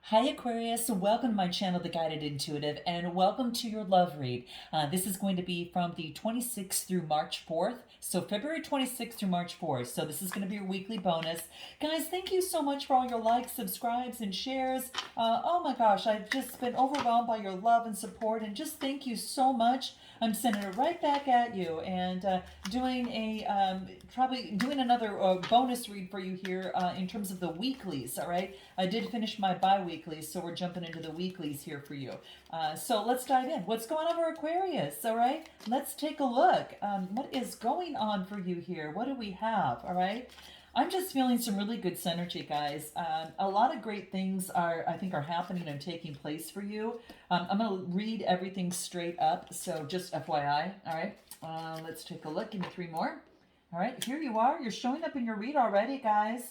Hi Aquarius, welcome to my channel, The Guided Intuitive, and welcome to your love read. This is going to be from the 26th through March 4th, so February 26th through March 4th. So this is going to be your weekly bonus. Guys, thank you so much for all your likes, subscribes, and shares. Oh my gosh, I've just been overwhelmed by your love and support, and just thank you so much. I'm sending it right back at you, and doing probably doing another bonus read for you here in terms of the weeklies. All right, I did finish my bi-weeklies, so we're jumping into the weeklies here for you. So let's dive in. What's going on for Aquarius? All right, let's take a look. What is going on for you here? What do we have? All right. I'm just feeling some really good synergy, guys. A lot of great things I think, are happening and taking place for you. I'm going to read everything straight up, so just FYI. All right, let's take a look. Give me three more. All right, here you are. You're showing up in your read already, guys.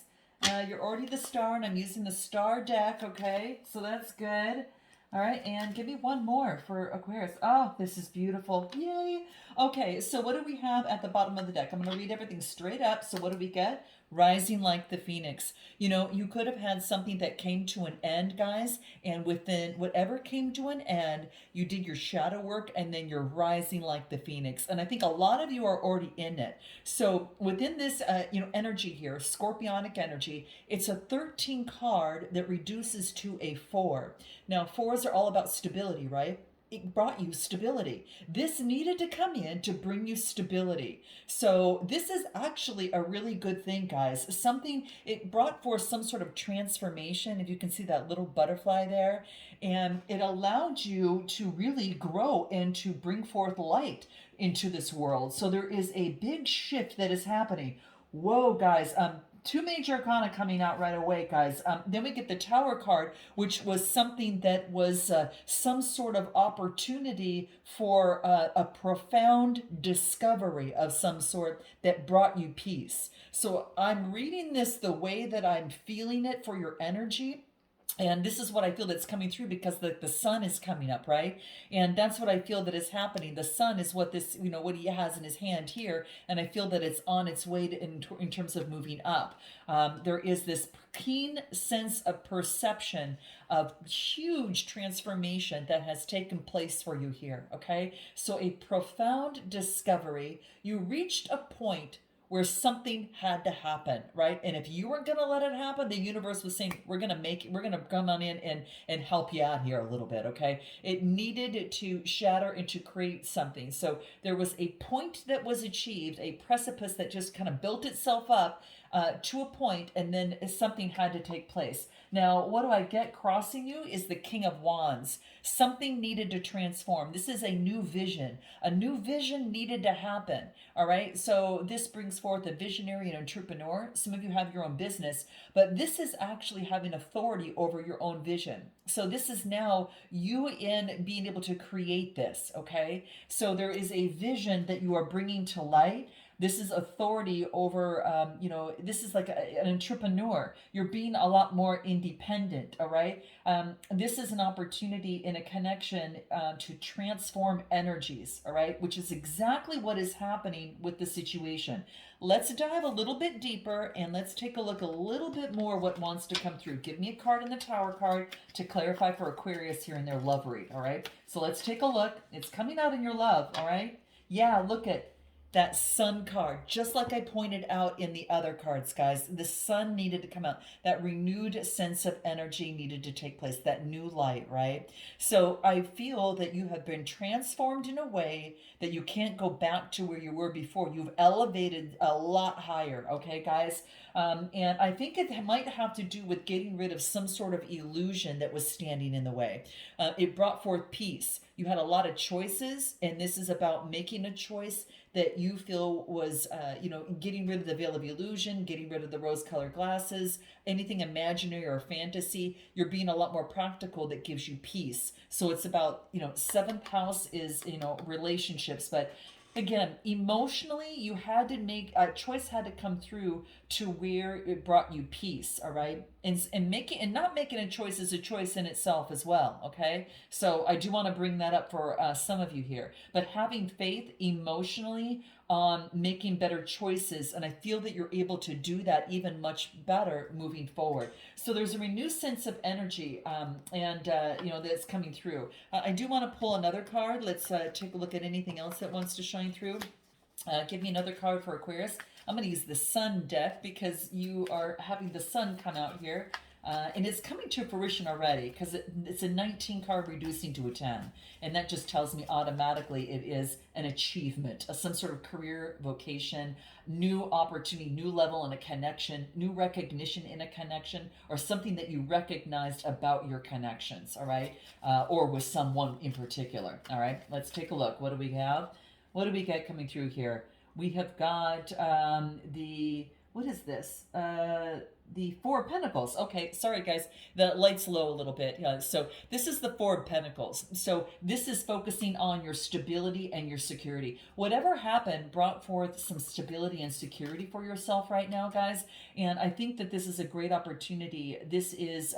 You're already the star, and I'm using the star deck, okay? So that's good. All right, and give me one more for Aquarius. Oh, this is beautiful. Yay. Okay, so what do we have at the bottom of the deck? I'm going to read everything straight up. So what do we get? Rising like the phoenix. You know, you could have had something that came to an end, guys, and within whatever came to an end, you did your shadow work, and then you're rising like the phoenix. And I think a lot of you are already in it. So within this, energy here, scorpionic energy, it's a 13 card that reduces to a 4. Now, 4s are all about stability, right? It brought you stability. This needed to come in to bring you stability. So this is actually a really good thing, guys. It brought forth some sort of transformation. If you can see that little butterfly there, and it allowed you to really grow and to bring forth light into this world. So there is a big shift that is happening. Whoa, guys. Two major arcana coming out right away, guys. Then we get the Tower card, which was something that was some sort of opportunity for a profound discovery of some sort that brought you peace. So I'm reading this the way that I'm feeling it for your energy. And this is what I feel that's coming through, because the sun is coming up, right? And that's what I feel that is happening. The sun is what what he has in his hand here. And I feel that it's on its way in terms of moving up. There is this keen sense of perception of huge transformation that has taken place for you here, okay? So a profound discovery. You reached a point where something had to happen, right? And if you weren't going to let it happen, the universe was saying, we're going to come on in and help you out here a little bit, okay? It needed to shatter and to create something. So there was a point that was achieved, a precipice that just kind of built itself up to a point, and then something had to take place. Now, what do I get crossing you is the King of Wands. Something needed to transform. This is a new vision. A new vision needed to happen, all right? So this brings forth a visionary and entrepreneur. Some of you have your own business, but this is actually having authority over your own vision. So this is now you in being able to create this, okay? So there is a vision that you are bringing to light. This is authority over, this is like an entrepreneur. You're being a lot more independent, all right? This is an opportunity in a connection to transform energies, all right? Which is exactly what is happening with the situation. Let's dive a little bit deeper, and let's take a look a little bit more what wants to come through. Give me a card in the Tower card to clarify for Aquarius here in their love read, all right? So let's take a look. It's coming out in your love, all right? Yeah, look at that sun card, just like I pointed out in the other cards, guys. The sun needed to come out. That renewed sense of energy needed to take place, that new light, right? So I feel that you have been transformed in a way that you can't go back to where you were before. You've elevated a lot higher, okay, guys? And I think it might have to do with getting rid of some sort of illusion that was standing in the way. It brought forth peace. You had a lot of choices, and this is about making a choice that you feel was, getting rid of the veil of illusion, getting rid of the rose-colored glasses, anything imaginary or fantasy. You're being a lot more practical that gives you peace. So it's about, seventh house is, relationships, but again, emotionally, you had to make a choice, had to come through to where it brought you peace, all right? And not making a choice is a choice in itself as well, okay? So I do want to bring that up for some of you here. But having faith emotionally on making better choices, and I feel that you're able to do that even much better moving forward. So there's a renewed sense of energy, and that's coming through. I do want to pull another card. Let's take a look at anything else that wants to shine through. Give me another card for Aquarius. I'm going to use the Sun deck because you are having the Sun come out here. And it's coming to fruition already because it's a 19 card reducing to a 10. And that just tells me automatically it is an achievement, some sort of career, vocation, new opportunity, new level in a connection, new recognition in a connection, or something that you recognized about your connections, all right? Or with someone in particular, all right? Let's take a look. What do we have? What do we get coming through here? We have got what is this? The Four of Pentacles. Okay, sorry guys, the light's low a little bit. So this is the Four of Pentacles. So this is focusing on your stability and your security. Whatever happened brought forth some stability and security for yourself right now, guys. And I think that this is a great opportunity. This is,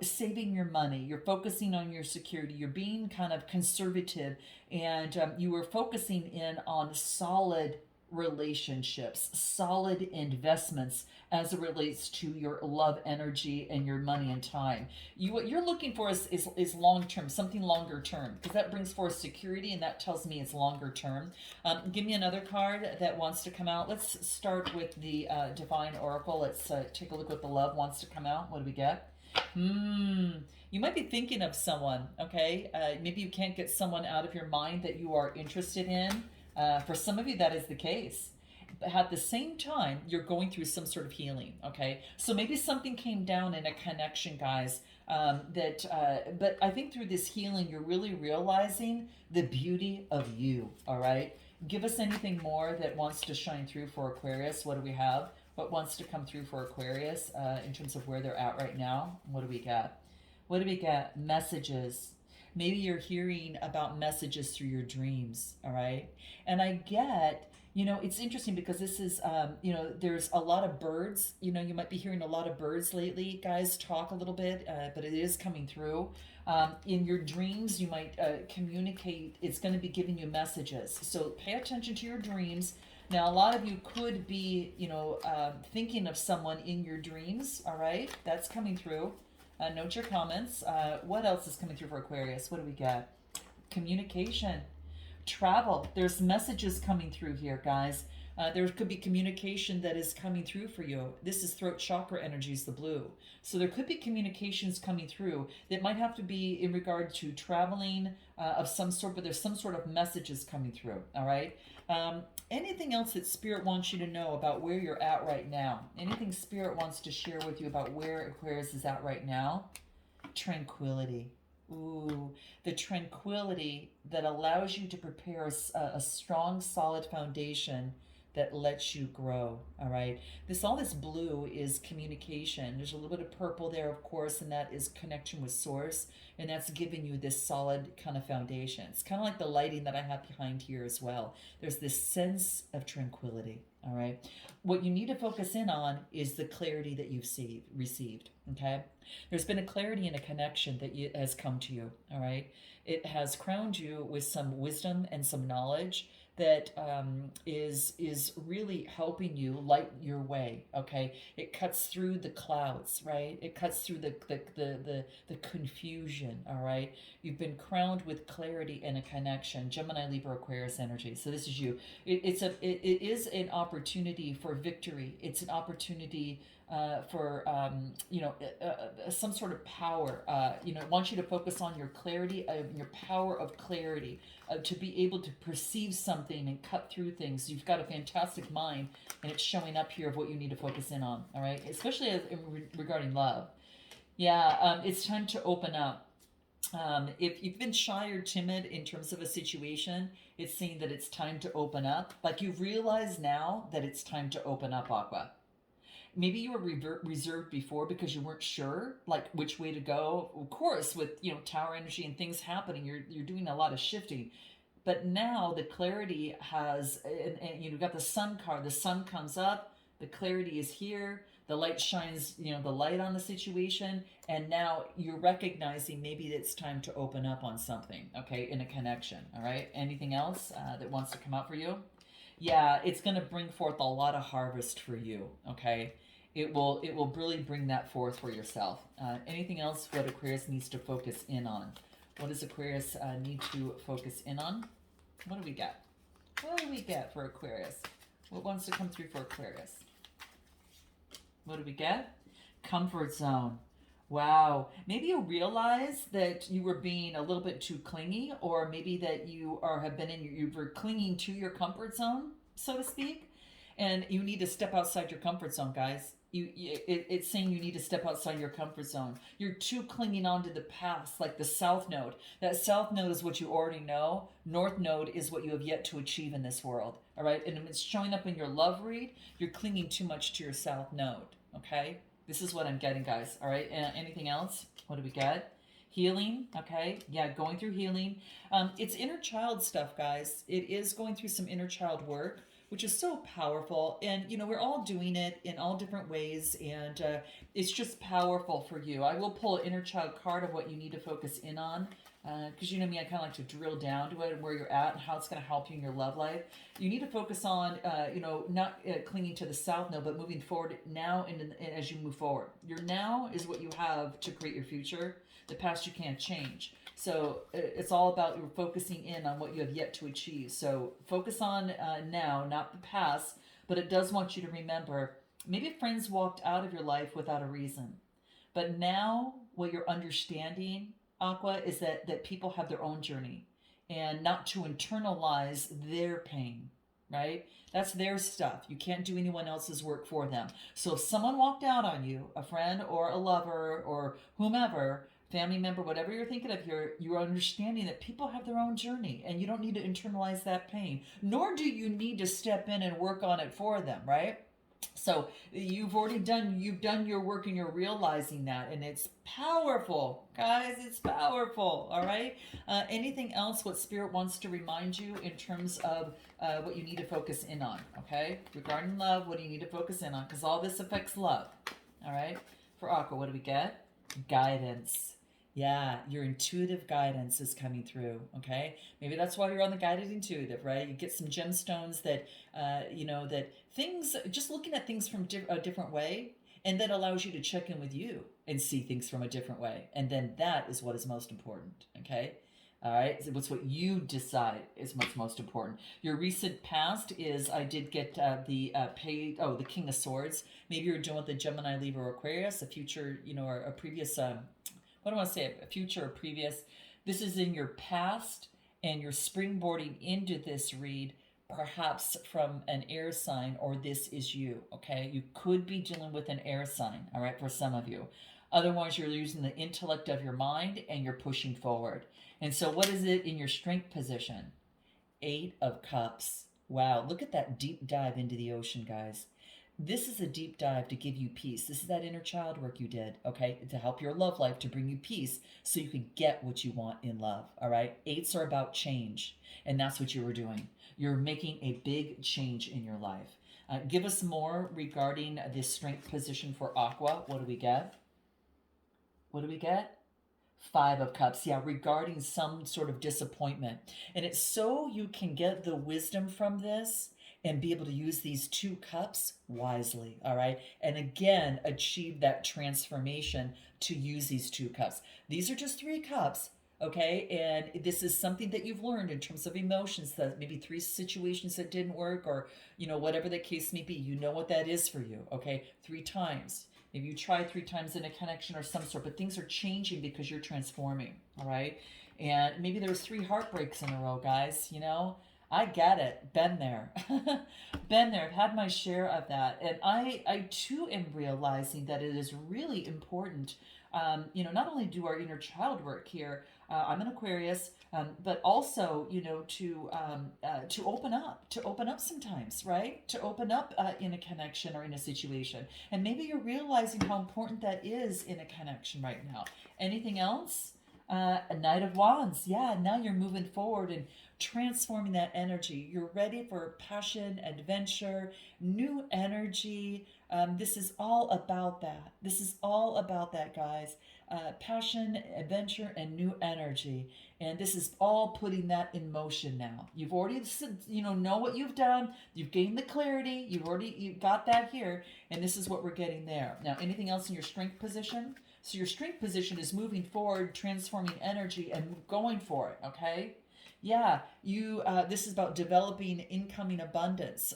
saving your money. You're focusing on your security. You're being kind of conservative, and you are focusing in on solid relationships, solid investments as it relates to your love energy and your money and time. What you're looking for is long term, something longer term, because that brings forth security, and that tells me it's longer term. Give me another card that wants to come out. Let's start with the Divine Oracle. Let's take a look what the love wants to come out. What do we get? You might be thinking of someone, okay? Maybe you can't get someone out of your mind that you are interested in. For some of you, that is the case. But at the same time, you're going through some sort of healing, okay? So maybe something came down in a connection, guys, but I think through this healing, you're really realizing the beauty of you, all right? Give us anything more that wants to shine through for Aquarius. What do we have? What wants to come through for Aquarius in terms of where they're at right now? What do we got? What do we got? Messages. Maybe you're hearing about messages through your dreams, all right? And I get, it's interesting because this is, there's a lot of birds. You might be hearing a lot of birds lately, guys, talk a little bit, but it is coming through. In your dreams, you might communicate. It's going to be giving you messages. So pay attention to your dreams. Now, a lot of you could be, thinking of someone in your dreams, all right? That's coming through. Note your comments. What else is coming through for Aquarius? What do we got? Communication. Travel. There's messages coming through here, guys. There could be communication that is coming through for you. This is throat chakra energies, the blue. So there could be communications coming through that might have to be in regard to traveling of some sort, but there's some sort of messages coming through, all right? Anything else that Spirit wants you to know about where you're at right now? Anything Spirit wants to share with you about where Aquarius is at right now? Tranquility. Ooh, the tranquility that allows you to prepare a strong, solid foundation that lets you grow, all right? All this blue is communication. There's a little bit of purple there, of course, and that is connection with source, and that's giving you this solid kind of foundation. It's kind of like the lighting that I have behind here as well. There's this sense of tranquility, all right? What you need to focus in on is the clarity that you've received, okay? There's been a clarity and a connection that has come to you, all right? It has crowned you with some wisdom and some knowledge that is really helping you light your way, okay? It cuts through the clouds, right? It cuts through the confusion, all right? You've been crowned with clarity and a connection. Gemini, Libra, Aquarius energy. So this is you. It is an opportunity for victory. It's an opportunity for some sort of power. I want you to focus on your clarity, your power of clarity, to be able to perceive something and cut through things. You've got a fantastic mind, and it's showing up here of what you need to focus in on. All right, especially regarding love. Yeah, it's time to open up. If you've been shy or timid in terms of a situation, it's saying that it's time to open up. Like you've realized now that it's time to open up, Aqua. Maybe you were reserved before because you weren't sure, like which way to go. Of course, with Tower energy and things happening, you're doing a lot of shifting. But now the clarity has, and you've got the Sun card. The Sun comes up. The clarity is here. The light shines, the light on the situation, and now you're recognizing maybe it's time to open up on something, okay, in a connection. All right. Anything else that wants to come out for you? Yeah, it's going to bring forth a lot of harvest for you. Okay, it will really bring that forth for yourself. Anything else what Aquarius needs to focus in on? What does Aquarius need to focus in on? What do we get? What do we get for Aquarius? What wants to come through for Aquarius? What do we get? Comfort zone. Wow. Maybe you realize that you were being a little bit too clingy, or maybe that you are have been in you were clinging to your comfort zone, so to speak, and you need to step outside your comfort zone, guys. It's saying you need to step outside your comfort zone. You're too clinging on to the past, like the south node. That south node is what you already know. North node is what you have yet to achieve in this world. All right, and if it's showing up in your love read, you're clinging too much to your south node. Okay, this is what I'm getting, guys. All right, anything else? What do we get? Healing. Okay, yeah, going through healing. It's inner child stuff, guys. It is going through some inner child work, which is so powerful. And, we're all doing it in all different ways. And it's just powerful for you. I will pull an inner child card of what you need to focus in on. Because you know me, I kind of like to drill down to it and where you're at and how it's going to help you in your love life. You need to focus on, not clinging to the south node, but moving forward now and as you move forward. Your now is what you have to create your future. The past you can't change. So it's all about you focusing in on what you have yet to achieve. So focus on now, not the past, but it does want you to remember maybe friends walked out of your life without a reason. But now what you're understanding, Aqua, is that people have their own journey and not to internalize their pain, right? That's their stuff. You can't do anyone else's work for them. So if someone walked out on you, a friend or a lover or whomever, family member, whatever you're thinking of here, you're understanding that people have their own journey and you don't need to internalize that pain, nor do you need to step in and work on it for them, right? So you've done your work and you're realizing that, and it's powerful, guys. It's powerful. All right. Anything else what Spirit wants to remind you in terms of what you need to focus in on? Okay, regarding love, what do you need to focus in on? Because all this affects love. All right. For Aqua, what do we get? Guidance. Yeah, your intuitive guidance is coming through. Okay, maybe that's why you're on the guided intuitive, right? You get some gemstones that, that things, just looking at things from a different way, and that allows you to check in with you and see things from a different way. And then that is what is most important. Okay, all right. So what's what you decide is what's most important. Your recent past is I did get the King of Swords. Maybe you're doing with the Gemini, Libra, or Aquarius. A future, or a previous. What do I want to say? A future or previous. This is in your past, and you're springboarding into this read, perhaps from an air sign, or this is you. Okay, you could be dealing with an air sign. All right, for some of you. Otherwise, you're using the intellect of your mind and you're pushing forward. And so, what is it in your strength position? 8 of Cups. Wow, look at that deep dive into the ocean, guys. This is a deep dive to give you peace. This is that inner child work you did, okay? To help your love life, to bring you peace so you can get what you want in love, all right? 8s are about change, and that's what you were doing. You're making a big change in your life. Give us more regarding this strength position for Aqua. What do we get? What do we get? 5 of Cups, yeah, regarding some sort of disappointment. And it's so you can get the wisdom from this and be able to use these 2 cups wisely, all right? And again, achieve that transformation to use these 2 cups. These are just 3 cups, okay? And this is something that you've learned in terms of emotions, that maybe 3 situations that didn't work, or, whatever the case may be. You know what that is for you, okay? 3 times. Maybe you tried 3 times in a connection or some sort, but things are changing because you're transforming, all right? And maybe there was 3 heartbreaks in a row, guys, I get it. Been there. Been there. I've had my share of that. And I too am realizing that it is really important, not only do our inner child work here, I'm an Aquarius, but also, to open up sometimes, right? To open up in a connection or in a situation. And maybe you're realizing how important that is in a connection right now. Anything else? A Knight of Wands. Yeah, now you're moving forward and transforming that energy. You're ready for passion, adventure, new energy. This is all about that. This is all about that, guys. Passion, adventure, and new energy. And this is all putting that in motion now. You've already, know what you've done. You've gained the clarity. You got that here. And this is what we're getting there. Now, anything else in your strength position? So your strength position is moving forward, transforming energy, and going for it. Okay. Yeah, you. This is about developing incoming abundance.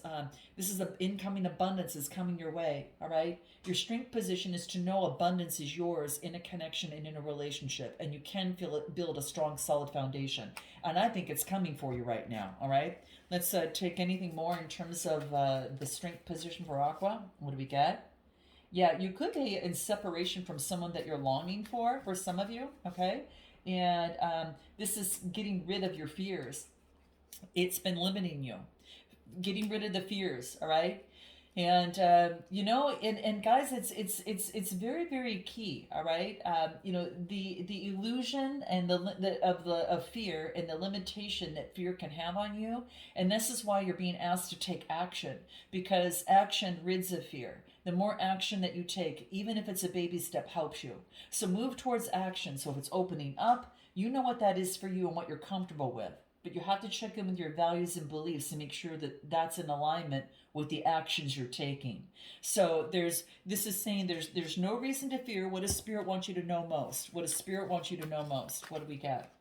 This is the incoming abundance is coming your way. All right. Your strength position is to know abundance is yours in a connection and in a relationship, and you can feel it, build a strong, solid foundation. And I think it's coming for you right now. All right. Let's take anything more in terms of the strength position for Aqua. What do we get? Yeah, you could be in separation from someone that you're longing for some of you, okay? And this is getting rid of your fears. It's been limiting you. Getting rid of the fears, all right? And and guys, it's very, very key, all right? The illusion and of fear and the limitation that fear can have on you, and this is why you're being asked to take action, because action rids of fear. The more action that you take, even if it's a baby step, helps you. So move towards action. So if it's opening up, you know what that is for you and what you're comfortable with. But you have to check in with your values and beliefs and make sure that that's in alignment with the actions you're taking. So this is saying there's no reason to fear. What does Spirit want you to know most? What does Spirit want you to know most? What do we get?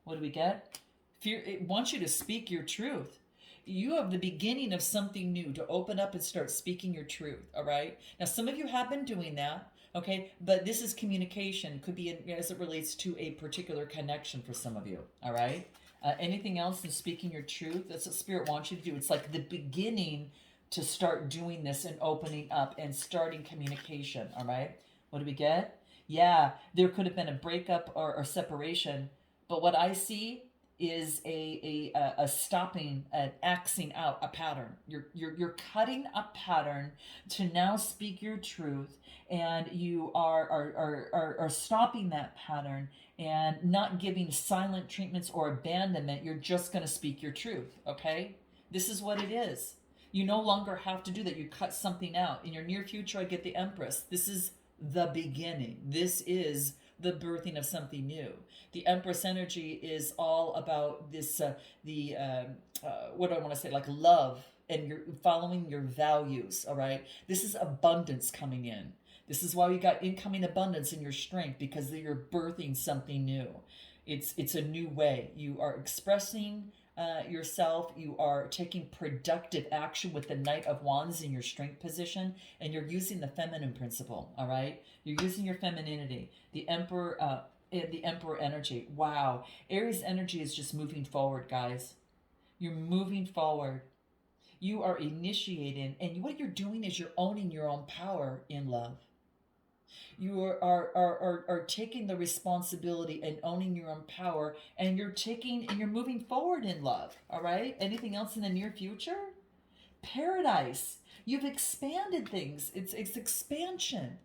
What do we get? Fear, it wants you to speak your truth. You have the beginning of something new to open up and start speaking your truth. All right. Now, some of you have been doing that. Okay. But this is communication. Could be as it relates to a particular connection for some of you. All right. Anything else in speaking your truth? That's what Spirit wants you to do. It's like the beginning to start doing this and opening up and starting communication. All right. What do we get? Yeah. There could have been a breakup or separation. But what I see is a stopping, an axing out a pattern. You're cutting a pattern to now speak your truth, and you are stopping that pattern and not giving silent treatments or abandonment. You're just going to speak your truth. Okay, this is what it is. You no longer have to do that. You cut something out. In your near future, I get the Empress. This is the beginning. This is the birthing of something new. The Empress energy is all about this, what do I want to say, like love, and you're following your values, all right? This is abundance coming in. This is why you got incoming abundance in your strength, because you're birthing something new. It's a new way. You are expressing yourself. You are taking productive action with the Knight of Wands in your strength position, and you're using the feminine principle. All right, you're using your femininity. The Emperor energy. Wow, Aries energy is just moving forward, guys. You're moving forward. You are initiating, and what you're doing is you're owning your own power in love. You are taking the responsibility and owning your own power, and you're moving forward in love. All right. Anything else in the near future? Paradise. You've expanded things. It's expansion.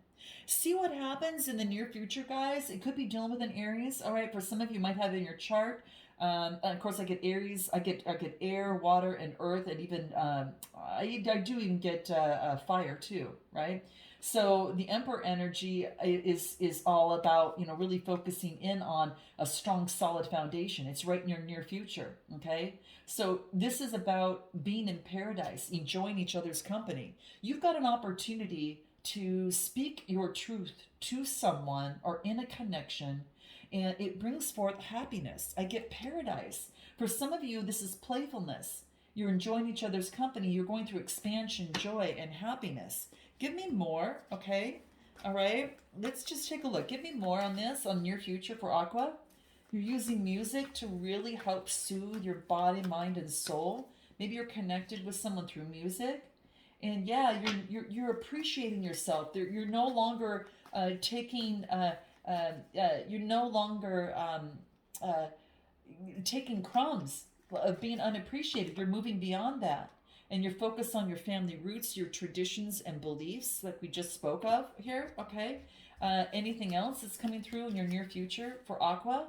See what happens in the near future, guys. It could be dealing with an Aries. All right. For some of you, might have it in your chart. And of course, I get Aries. I get air, water, and earth, and even I do even get fire too. Right. So the Emperor energy is all about, really focusing in on a strong, solid foundation. It's right in your near future, okay? So this is about being in paradise, enjoying each other's company. You've got an opportunity to speak your truth to someone or in a connection, and it brings forth happiness. I get paradise. For some of you, this is playfulness. You're enjoying each other's company. You're going through expansion, joy, and happiness. Give me more, okay? All right, let's just take a look. Give me more on this, on near future for Aqua. You're using music to really help soothe your body, mind, and soul. Maybe you're connected with someone through music. And yeah, you're appreciating yourself. You're no longer taking taking crumbs of being unappreciated. You're moving beyond that. And you're focused on your family roots, your traditions and beliefs, like we just spoke of here, okay? Anything else that's coming through in your near future for Aqua?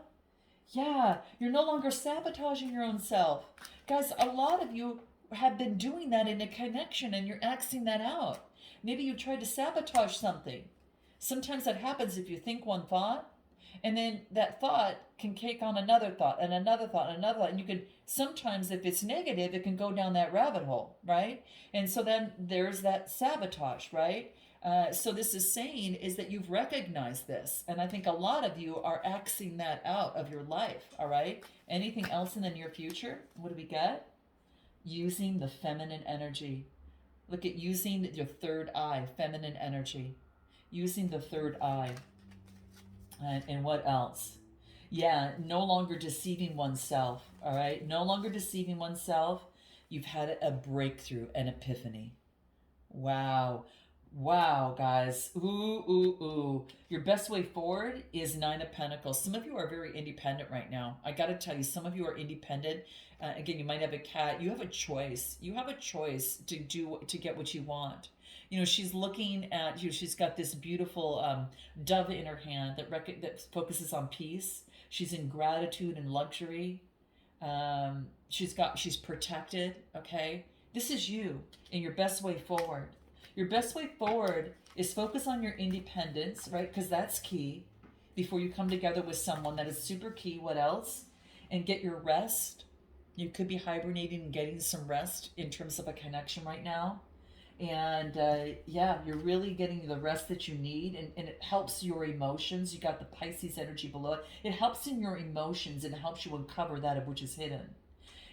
Yeah, you're no longer sabotaging your own self. Guys, a lot of you have been doing that in a connection and you're acting that out. Maybe you tried to sabotage something. Sometimes that happens if you think one thought and then that thought can take on another thought and another thought and another thought. And you can sometimes, if it's negative, it can go down that rabbit hole, right? And so then there's that sabotage, right? So this is saying is that you've recognized this, and I think a lot of you are axing that out of your life. All right. Anything else in the near future? What do we get? Using the feminine energy. Look at using your third eye, feminine energy. Using the third eye. And what else? Yeah, no longer deceiving oneself. All right. No longer deceiving oneself. You've had a breakthrough, an epiphany. Wow. Wow, guys. Ooh, ooh, ooh. Your best way forward is Nine of Pentacles. Some of you are very independent right now. I got to tell you, some of you are independent. Again, you might have a cat. You have a choice. You have a choice to get what you want. You know, she's looking at you. She's got this beautiful dove in her hand that focuses on peace. She's in gratitude and luxury. She's protected. Okay, this is you in your best way forward. Your best way forward is focus on your independence, right? Because that's key before you come together with someone. That is super key. What else? And get your rest. You could be hibernating and getting some rest in terms of a connection right now. And yeah, you're really getting the rest that you need. And it helps your emotions. You got the Pisces energy below it. It helps in your emotions and helps you uncover that of which is hidden.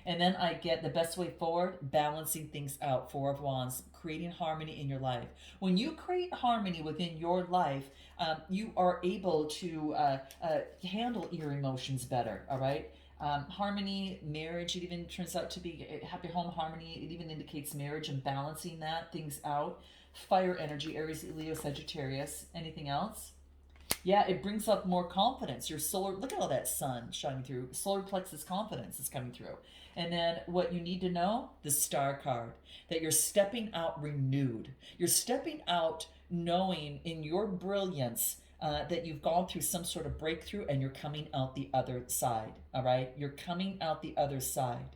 And then I get the best way forward, balancing things out. Four of Wands, creating harmony in your life. When you create harmony within your life, you are able to handle your emotions better, all right? Harmony, marriage, it even turns out to be a happy home harmony. It even indicates marriage and balancing things out. Fire energy, Aries, Leo, Sagittarius. Anything else? Yeah, it brings up more confidence. Your solar, look at all that sun shining through. Solar plexus confidence is coming through. And then what you need to know, the star card, that you're stepping out renewed. You're stepping out knowing in your brilliance that you've gone through some sort of breakthrough and you're coming out the other side. All right? You're coming out the other side.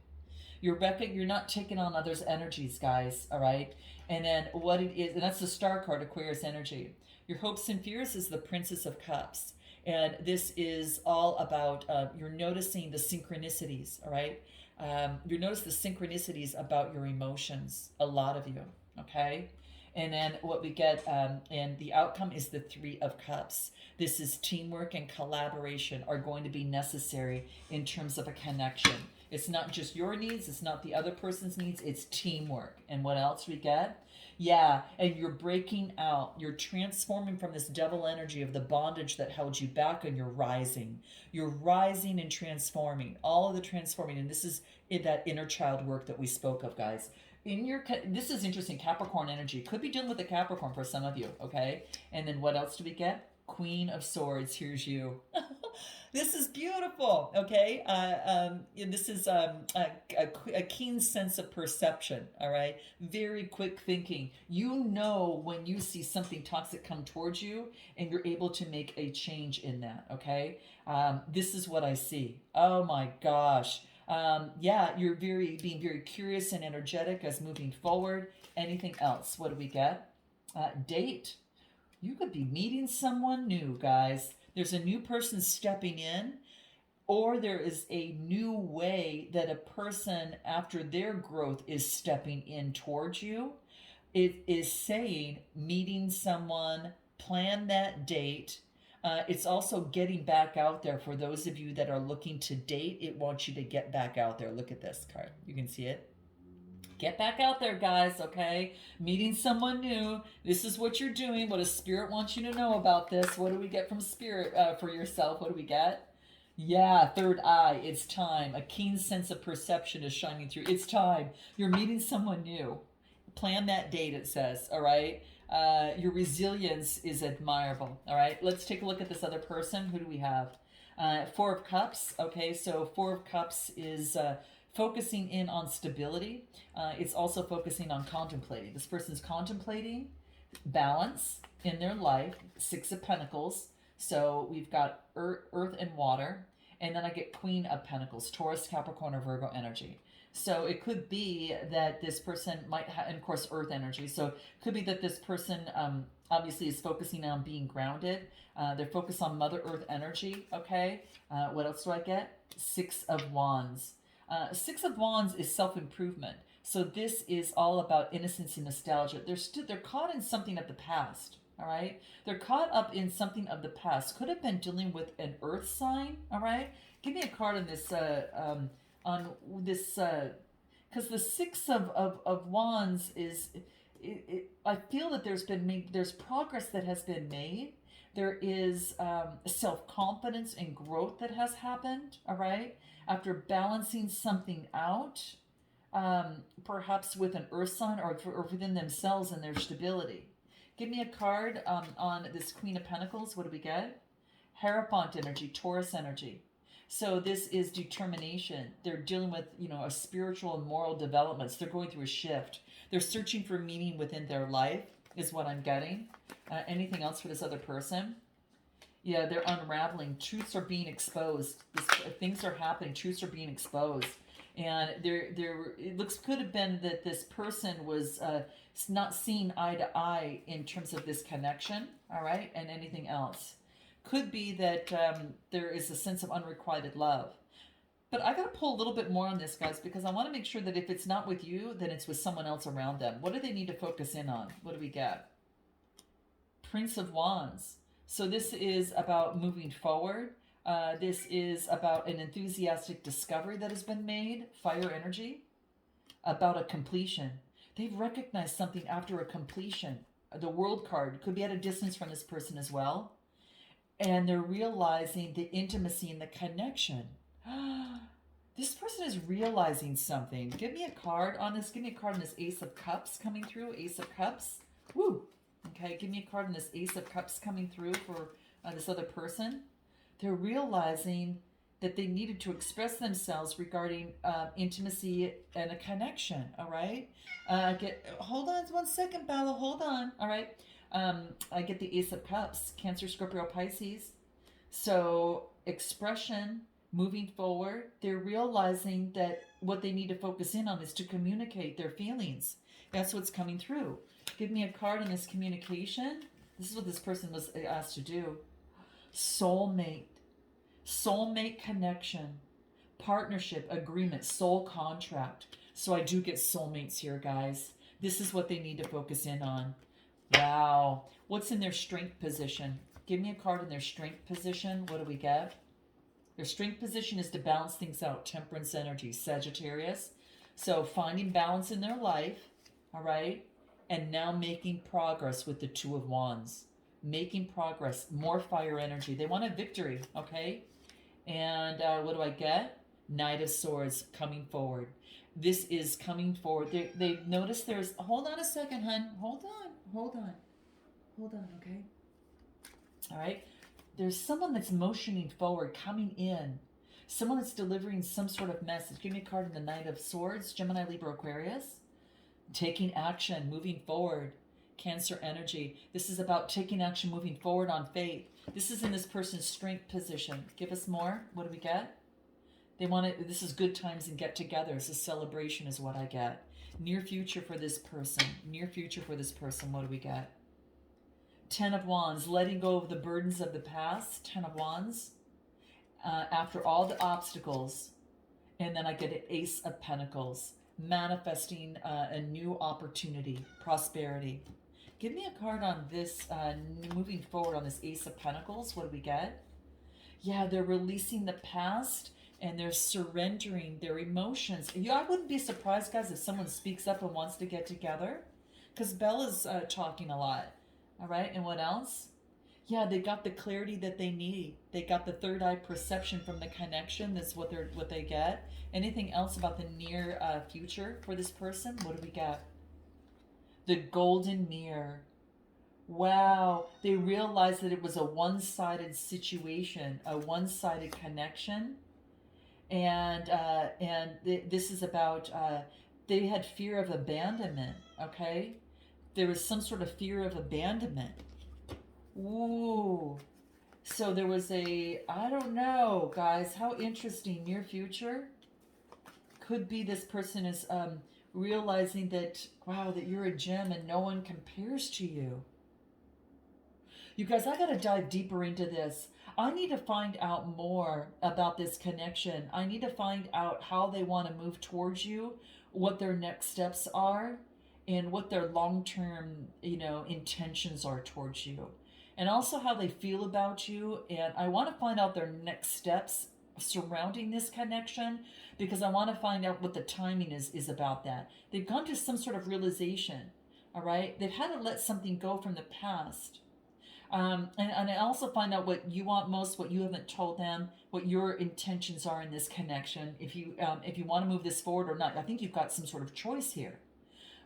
You're not taking on others' energies, guys. All right? And then what it is, and that's the star card, Aquarius energy. Your hopes and fears is the Princess of Cups. And this is all about, you're noticing the synchronicities, all right? You notice the synchronicities about your emotions, a lot of you, okay? And then what we get, and the outcome is the Three of Cups. This is teamwork and collaboration are going to be necessary in terms of a connection. It's not just your needs, it's not the other person's needs, it's teamwork. And what else we get? Yeah, and you're breaking out. You're transforming from this devil energy of the bondage that held you back, and you're rising. You're rising and transforming. All of the transforming, and this is in that inner child work that we spoke of, guys. This is interesting, Capricorn energy. Could be dealing with a Capricorn for some of you, okay? And then what else do we get? Queen of Swords, here's you. This is beautiful, okay? This is a keen sense of perception, all right? Very quick thinking. You know when you see something toxic come towards you and you're able to make a change in that, okay? This is what I see. Oh my gosh. Yeah, you're being very curious and energetic as moving forward. Anything else? What do we get? Date. You could be meeting someone new, guys. There's a new person stepping in, or there is a new way that a person after their growth is stepping in towards you. It is saying meeting someone, plan that date. It's also getting back out there for those of you that are looking to date. It wants you to get back out there. Look at this card. You can see it. Get back out there, guys, okay? Meeting someone new. This is what you're doing. What does Spirit wants you to know about this? What do we get from Spirit for yourself? What do we get? Yeah, third eye. It's time. A keen sense of perception is shining through. It's time. You're meeting someone new. Plan that date, it says, all right? Your resilience is admirable, all right? Let's take a look at this other person. Who do we have? Four of Cups. Okay, so Four of Cups is focusing in on stability. It's also focusing on contemplating. This person's contemplating. balance in their life, Six of Pentacles. So we've got earth and water. And then I get Queen of Pentacles, Taurus, Capricorn, or Virgo energy. So it could be that this person might have, and of course, earth energy. So it could be that this person obviously is focusing on being grounded. They're focused on Mother Earth energy, okay? What else do I get? Six of Wands. Six of Wands is self-improvement. So this is all about innocence and nostalgia. They're caught in something of the past, all right? They're caught up in something of the past. Could have been dealing with an earth sign, all right? Give me a card on this, because the Six of Wands is, I feel that there's progress that has been made. There is self-confidence and growth that has happened, all right? After balancing something out, perhaps with an earth sign or within themselves and their stability. Give me a card on this Queen of Pentacles. What do we get? Hierophant energy, Taurus energy. So this is determination. They're dealing with, a spiritual and moral developments. They're going through a shift. They're searching for meaning within their life is what I'm getting. Anything else for this other person? Yeah, they're unraveling. Truths are being exposed. Things are happening. Truths are being exposed. And it could have been that this person was not seeing eye to eye in terms of this connection, all right, and anything else. Could be that there is a sense of unrequited love. But I got to pull a little bit more on this, guys, because I want to make sure that if it's not with you, then it's with someone else around them. What do they need to focus in on? What do we get? Prince of Wands. So this is about moving forward. This is about an enthusiastic discovery that has been made, fire energy, about a completion. They've recognized something after a completion. The World card could be at a distance from this person as well. And they're realizing the intimacy and the connection. This person is realizing something. Give me a card on this. Give me a card on this Ace of Cups coming through. Ace of Cups. Woo! Okay, give me a card on this Ace of Cups coming through for this other person. They're realizing that they needed to express themselves regarding intimacy and a connection, all right? Hold on 1 second, Bella, hold on, all right? I get the Ace of Cups, Cancer, Scorpio, Pisces. So expression, moving forward, they're realizing that what they need to focus in on is to communicate their feelings. That's what's coming through. Give me a card on this communication. This is what this person was asked to do. Soulmate. Soulmate connection. Partnership, agreement, soul contract. So I do get soulmates here, guys. This is what they need to focus in on. Wow. What's in their strength position? Give me a card in their strength position. What do we get? Their strength position is to balance things out. Temperance energy, Sagittarius. So finding balance in their life, all right? And now making progress with the Two of Wands. Making progress, more fire energy. They want a victory, okay? And what do I get? Knight of Swords coming forward. This is coming forward. They notice there's, hold on a second, hun. Hold on, okay? All right? There's someone that's motioning forward, coming in. Someone that's delivering some sort of message. Give me a card in the Knight of Swords, Gemini, Libra, Aquarius. Taking action, moving forward. Cancer energy. This is about taking action, moving forward on faith. This is in this person's strength position. Give us more. What do we get? They want it. This is good times and get together. This is celebration is what I get. Near future for this person. Near future for this person. What do we get? Ten of Wands. Letting go of the burdens of the past. Ten of Wands. After all the obstacles. And then I get an Ace of Pentacles. Manifesting a new opportunity. Prosperity. Give me a card on this, moving forward on this Ace of Pentacles. What do we get? Yeah, they're releasing the past and they're surrendering their emotions. I wouldn't be surprised, guys, if someone speaks up and wants to get together. Because Bella's talking a lot. All right, and what else? Yeah, they got the clarity that they need. They got the third eye perception from the connection. That's what they get. Anything else about the near future for this person? What do we got? The Golden Mirror. Wow. They realized that it was a one-sided situation, a one-sided connection. And this is about, they had fear of abandonment, okay? there was some sort of fear of abandonment. Ooh. So there was I don't know, guys, how interesting. Near future. Could be this person is realizing that, wow, that you're a gem and no one compares to you. You guys, I got to dive deeper into this. I need to find out more about this connection. I need to find out how they want to move towards you, what their next steps are, and what their long-term, intentions are towards you. And also how they feel about you. And I want to find out their next steps surrounding this connection, because I want to find out what the timing is about that. They've gone to some sort of realization, all right? They've had to let something go from the past. And I also find out what you want most, what you haven't told them, what your intentions are in this connection. If you want to move this forward or not, I think you've got some sort of choice here.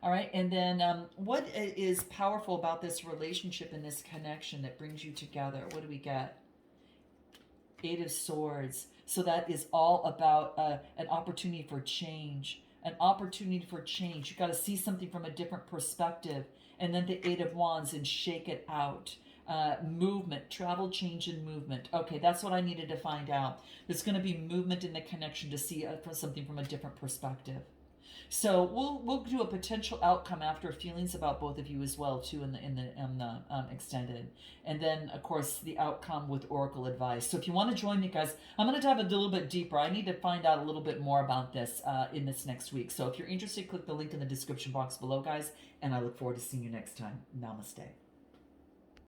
All right, and then what is powerful about this relationship and this connection that brings you together? What do we get? Eight of Swords. So that is all about an opportunity for change. An opportunity for change. You've got to see something from a different perspective. And then the Eight of Wands and shake it out. Movement, travel, change, and movement. Okay, that's what I needed to find out. There's going to be movement in the connection to see something from a different perspective. So we'll do a potential outcome after feelings about both of you as well too in the extended, and then of course the outcome with oracle advice. So if you want to join me, guys, I'm going to dive a little bit deeper. I need to find out a little bit more about this in this next week. So if you're interested, click the link in the description box below, guys, and I look forward to seeing you next time. Namaste.